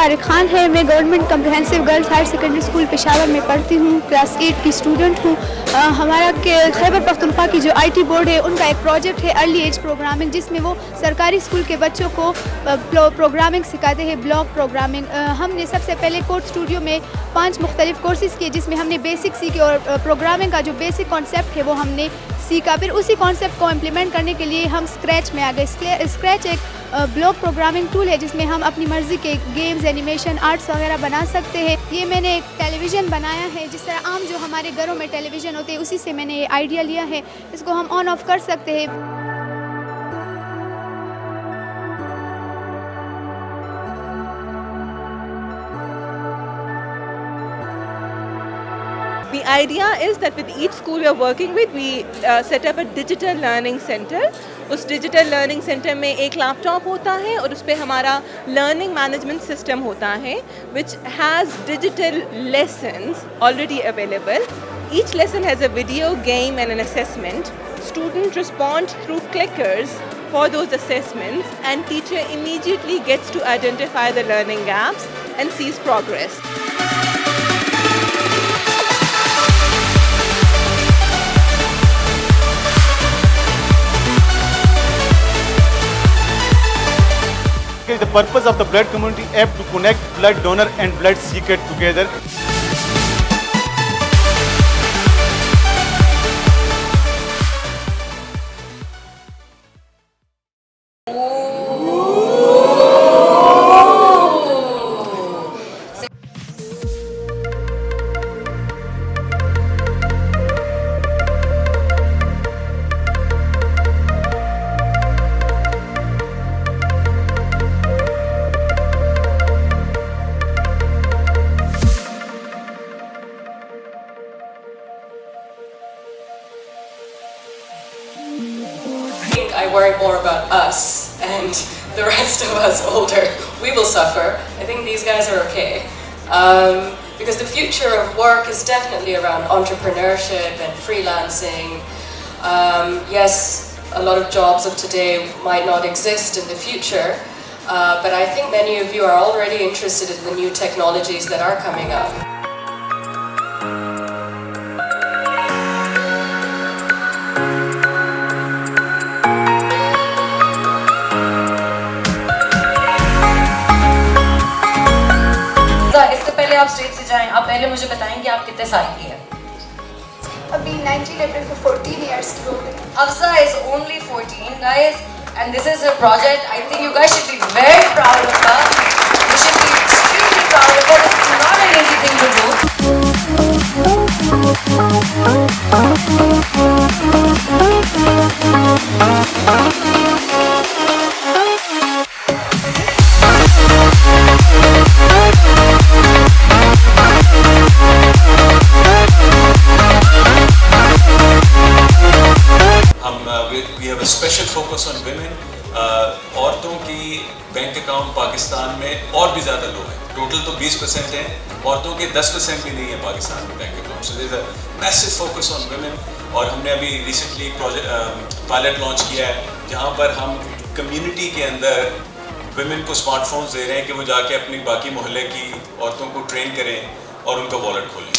तारिक खान है। मैं government comprehensive girls higher secondary school Peshawar में पढ़ती हूँ, क्लास 8 की स्टूडेंट हूँ। हमारा खैबर पख्तूनख्वा की जो IT बोर्ड है उनका एक प्रोजेक्ट है अर्ली एज प्रोग्रामिंग, जिसमें वो सरकारी स्कूल के बच्चों को प्रोग्रामिंग सिखाते हैं, ब्लॉक प्रोग्रामिंग। हमने सबसे पहले कोड स्टूडियो में 5 मुख्तलिफ कोर्सेज़ किए, जिसमें हमने बेसिक सीखे और प्रोग्रामिंग का जो बेसिक कॉन्सेप्ट है वो हमने सीखा। फिर उसी कॉन्सेप्ट को इम्प्लीमेंट करने के लिए हम स्क्रैच में आ गए। स्क्रैच एक ब्लॉक प्रोग्रामिंग टूल है जिसमें हम अपनी मर्ज़ी के गेम्स, एनिमेशन, आर्ट्स वगैरह बना सकते हैं। ये मैंने एक टेलीविज़न बनाया है, जिस तरह आम जो हमारे घरों में टेलीविज़न होते हैं उसी से मैंने ये आइडिया लिया है। इसको हम ऑन ऑफ कर सकते हैं। The idea is that with each school we are working with, we set up a digital learning center. उस digital learning center में एक लैपटॉप होता है और उस पर हमारा learning management system होता है, which has digital lessons already available. Each lesson has a video, game and an assessment. Students respond through clickers for those assessments, and teacher immediately gets to identify the learning gaps and sees progress. The purpose of the Blood Community app to connect blood donor and blood seeker together. I worry more about us and the rest of us older. We will suffer. I think these guys are okay. Because the future of work is definitely around entrepreneurship and freelancing. Yes, a lot of jobs of today might not exist in the future, but I think many of you are already interested in the new technologies that are coming up. आप stage से जाएं, आप पहले मुझे बताएं कि आप कितने साल की हैं? अभी 19 अप्रैल को 14 इयर्स की हो गई। Hafsa is only 14 guys, and this is her project. I think you guys should be very proud of her. You should be extremely proud of her. This is not an easy thing to do. We have a special focus on women. औरतों की bank account Pakistan में और भी ज़्यादा लो है। Total तो 20% है, औरतों के 10% भी नहीं है पाकिस्तान में bank account. So there is a massive focus on women. और हमने अभी रिसेंटली प्रोजेक्ट पायलट लॉन्च किया है, जहाँ पर हम कम्युनिटी के अंदर वुमेन को स्मार्टफोन्स दे रहे हैं कि वो जाके अपनी बाकी मोहल्ले की औरतों को ट्रेन करें और उनका वॉलेट खोलें।